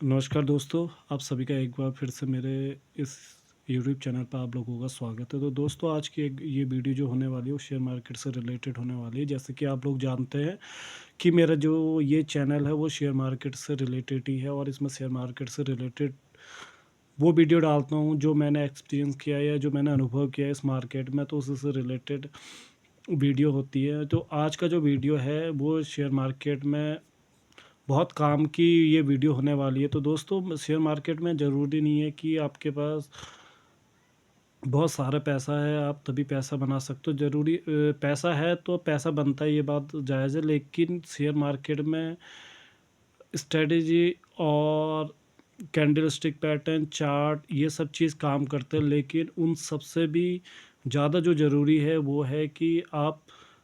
नमस्कार दोस्तों, आप सभी का एक बार फिर से मेरे इस यूट्यूब चैनल पर आप लोगों का स्वागत है। तो दोस्तों आज की एक ये वीडियो जो होने वाली है वो शेयर मार्केट से रिलेटेड होने वाली है। जैसे कि आप लोग जानते हैं कि मेरा जो ये चैनल है वो शेयर मार्केट से रिलेटेड ही है और इसमें शेयर मार्केट से रिलेटेड वो वीडियो डालता हूँ जो मैंने एक्सपीरियंस किया है या जो मैंने अनुभव किया है इस मार्केट में, तो उससे रिलेटेड वीडियो होती है। तो आज का जो वीडियो है वो शेयर मार्केट में बहुत काम की ये वीडियो होने वाली है। तो दोस्तों शेयर मार्केट में ज़रूरी नहीं है कि आपके पास बहुत सारा पैसा है आप तभी पैसा बना सकते हो। पैसा है तो पैसा बनता है, ये बात जायज़ है, लेकिन शेयर मार्केट में स्ट्रेटेजी और कैंडलस्टिक पैटर्न, चार्ट, ये सब चीज़ काम करते हैं। लेकिन उन सबसे भी ज़्यादा जो ज़रूरी है वो है कि आप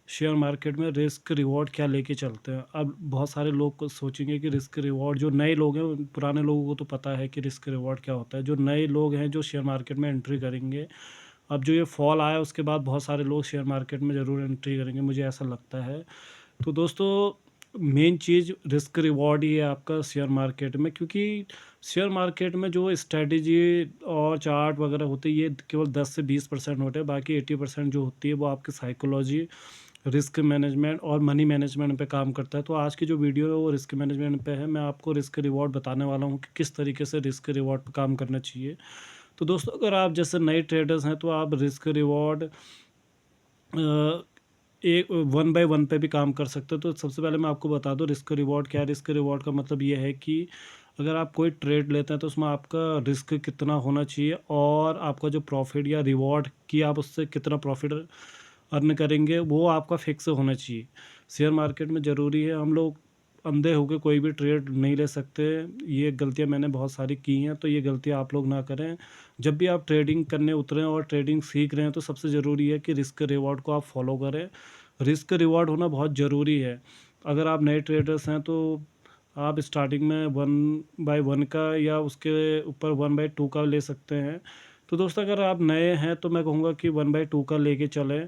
शेयर मार्केट में रिस्क रिवॉर्ड क्या लेके चलते हैं। अब बहुत सारे लोग को सोचेंगे कि रिस्क रिवॉर्ड, जो नए लोग हैं पुराने लोगों को तो पता है कि रिस्क रिवॉर्ड क्या होता है। जो नए लोग हैं जो शेयर मार्केट में एंट्री करेंगे, अब जो ये फॉल आया उसके बाद बहुत सारे लोग शेयर मार्केट में ज़रूर एंट्री करेंगे, मुझे ऐसा लगता है। तो दोस्तों मेन चीज़ रिस्क रिवॉर्ड ही है आपका शेयर मार्केट में, क्योंकि शेयर मार्केट में जो स्ट्रैटेजी और चार्ट वगैरह होते हैं ये केवल 10 से 20% होते हैं। बाकी 80% जो होती है वो आपकी साइकोलॉजी, रिस्क मैनेजमेंट और मनी मैनेजमेंट पे काम करता है। तो आज की जो वीडियो है वो रिस्क मैनेजमेंट पे है। मैं आपको रिस्क रिवॉर्ड बताने वाला हूँ कि किस तरीके से रिस्क रिवॉर्ड पे काम करना चाहिए। तो दोस्तों अगर आप जैसे नए ट्रेडर्स हैं तो आप रिस्क रिवॉर्ड एक वन बाय वन पे भी काम कर सकते हो। तो सबसे पहले मैं आपको बता दूं रिस्क रिवॉर्ड क्या है। रिस्क रिवॉर्ड का मतलब ये है कि अगर आप कोई ट्रेड लेते हैं तो उसमें आपका रिस्क कितना होना चाहिए और आपका जो प्रॉफिट या रिवॉर्ड कि आप उससे कितना प्रॉफिट अर्न करेंगे वो आपका फिक्स होना चाहिए। शेयर मार्केट में ज़रूरी है, हम लोग अंधे होकर कोई भी ट्रेड नहीं ले सकते। ये गलतियां मैंने बहुत सारी की हैं, तो ये गलतियां आप लोग ना करें। जब भी आप ट्रेडिंग करने उतरें और ट्रेडिंग सीख रहे हैं तो सबसे ज़रूरी है कि रिस्क रिवॉर्ड को आप फॉलो करें। रिस्क रिवॉर्ड होना बहुत ज़रूरी है। अगर आप नए ट्रेडर्स हैं तो आप स्टार्टिंग में 1/1 का या उसके ऊपर 1/2 का ले सकते हैं। तो दोस्तों अगर आप नए हैं तो मैं कहूँगा कि 1/2 का लेके चलें,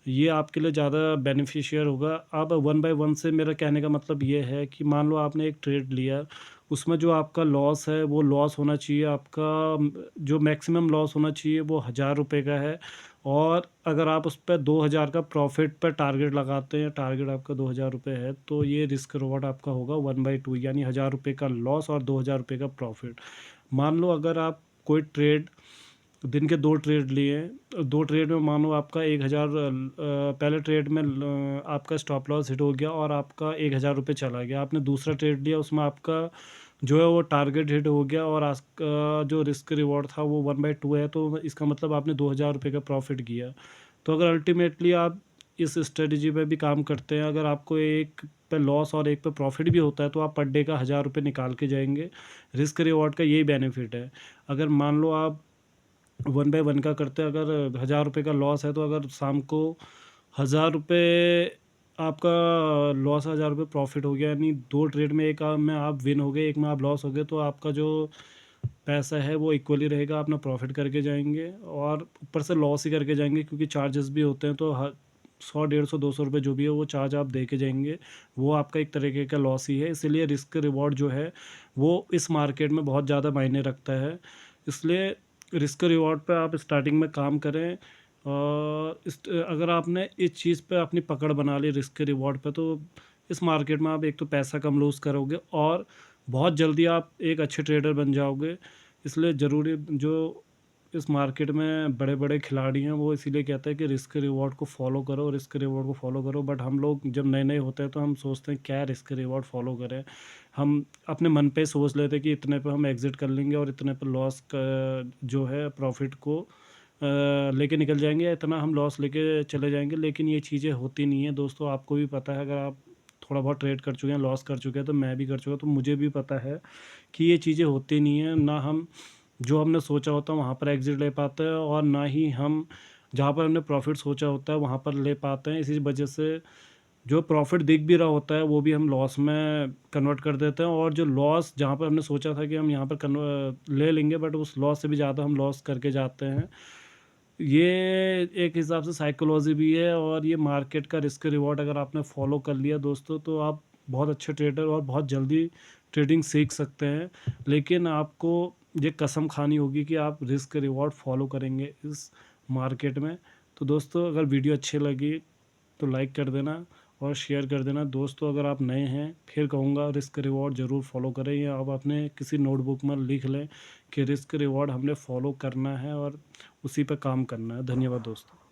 ये आपके लिए ज़्यादा बेनिफिशियल होगा। अब 1/1 से मेरा कहने का मतलब ये है कि मान लो आपने एक ट्रेड लिया, उसमें जो आपका लॉस है वो लॉस होना चाहिए आपका, जो मैक्सिमम लॉस होना चाहिए वो ₹1000 का है। और अगर आप उस पे 2000 का प्रॉफ़िट पे टारगेट लगाते हैं, टारगेट आपका ₹2000 है, तो ये रिस्क रिवॉर्ड आपका होगा 1/2, यानी ₹1000 का लॉस और ₹2000 का प्रॉफ़िट। मान लो अगर आप कोई ट्रेड दिन के 2 ट्रेड लिए हैं, 2 ट्रेड में मानो आपका 1000, पहले ट्रेड में आपका स्टॉप लॉस हिट हो गया और आपका ₹1000 चला गया। आपने दूसरा ट्रेड लिया उसमें आपका जो है वो टारगेट हिट हो गया और आज का जो रिस्क रिवॉर्ड था वो 1/2 है, तो इसका मतलब आपने ₹2000 का प्रॉफ़िट किया। तो अगर अल्टीमेटली आप इस स्ट्रेटजी पे भी काम करते हैं, अगर आपको एक पे लॉस और एक पे प्रॉफ़िट भी होता है तो आप पर डे का ₹1000 निकाल के जाएँगे। रिस्क रिवॉर्ड का यही बेनिफिट है। अगर मान लो आप 1/1 का करते हैं, अगर ₹1000 का लॉस है तो अगर शाम को ₹1000 आपका लॉस, ₹1000 प्रॉफ़िट हो गया, यानी 2 ट्रेड में एक में आप विन हो गए, एक में आप लॉस हो गए, तो आपका जो पैसा है वो इक्वली रहेगा, अपना प्रॉफ़िट करके जाएँगे और ऊपर से लॉस ही करके जाएँगे, क्योंकि चार्जेस भी होते हैं। तो 100, 150, ₹200 जो भी है वो चार्ज आप दे के जाएँगे, वो आपका एक तरीके का लॉस ही है। इसीलिए रिस्क रिवॉर्ड जो है वो इस मार्केट में बहुत ज़्यादा मायने रखता है। इसलिए रिस्क रिवॉर्ड पे आप स्टार्टिंग में काम करें और अगर आपने इस चीज़ पे अपनी पकड़ बना ली रिस्क रिवॉर्ड पे, तो इस मार्केट में आप एक तो पैसा कम लूज़ करोगे और बहुत जल्दी आप एक अच्छे ट्रेडर बन जाओगे। इसलिए ज़रूरी जो इस मार्केट में बड़े-बड़े खिलाड़ी हैं वो इसीलिए कहते हैं कि रिस्क रिवॉर्ड को फ़ॉलो करो, रिस्क रिवॉर्ड को फ़ॉलो करो। बट हम लोग जब नए-नए होते हैं तो हम सोचते हैं क्या रिस्क रिवॉर्ड फ़ॉलो करें। हम अपने मन पे सोच लेते हैं कि इतने पे हम एग्ज़िट कर लेंगे और इतने पे लॉस क जो है प्रॉफ़िट को लेके निकल जाएँगे, या इतना हम लॉस लेके चले जाएँगे। लेकिन ये चीज़ें होती नहीं हैं दोस्तों, आपको भी पता है। अगर आप थोड़ा बहुत ट्रेड कर चुके हैं, लॉस कर चुके हैं, तो मैं भी कर चुका, तो मुझे भी पता है कि ये चीज़ें होती नहीं हैं। ना हम जो हमने सोचा होता है वहाँ पर एग्ज़िट ले पाते हैं और ना ही हम जहाँ पर हमने प्रॉफ़िट सोचा होता है वहाँ पर ले पाते हैं। इसी वजह से जो प्रॉफ़िट दिख भी रहा होता है वो भी हम लॉस में कन्वर्ट कर देते हैं, और जो लॉस जहाँ पर हमने सोचा था कि हम यहाँ पर ले लेंगे, बट उस लॉस से भी ज़्यादा हम लॉस करके जाते हैं। ये एक हिसाब से साइकोलॉजी भी है और ये मार्केट का रिस्क रिवॉर्ड अगर आपने फॉलो कर लिया दोस्तों, तो आप बहुत अच्छे ट्रेडर और बहुत जल्दी ट्रेडिंग सीख सकते हैं, लेकिन आपको ये कसम खानी होगी कि आप रिस्क रिवॉर्ड फॉलो करेंगे इस मार्केट में। तो दोस्तों, अगर वीडियो अच्छी लगी तो लाइक कर देना और शेयर कर देना। दोस्तों, अगर आप नए हैं, फिर कहूँगा रिस्क रिवॉर्ड ज़रूर फॉलो करें, या आप अपने किसी नोटबुक में लिख लें कि रिस्क रिवॉर्ड हमने फॉलो करना है और उसी पे काम करना है। धन्यवाद दोस्तों।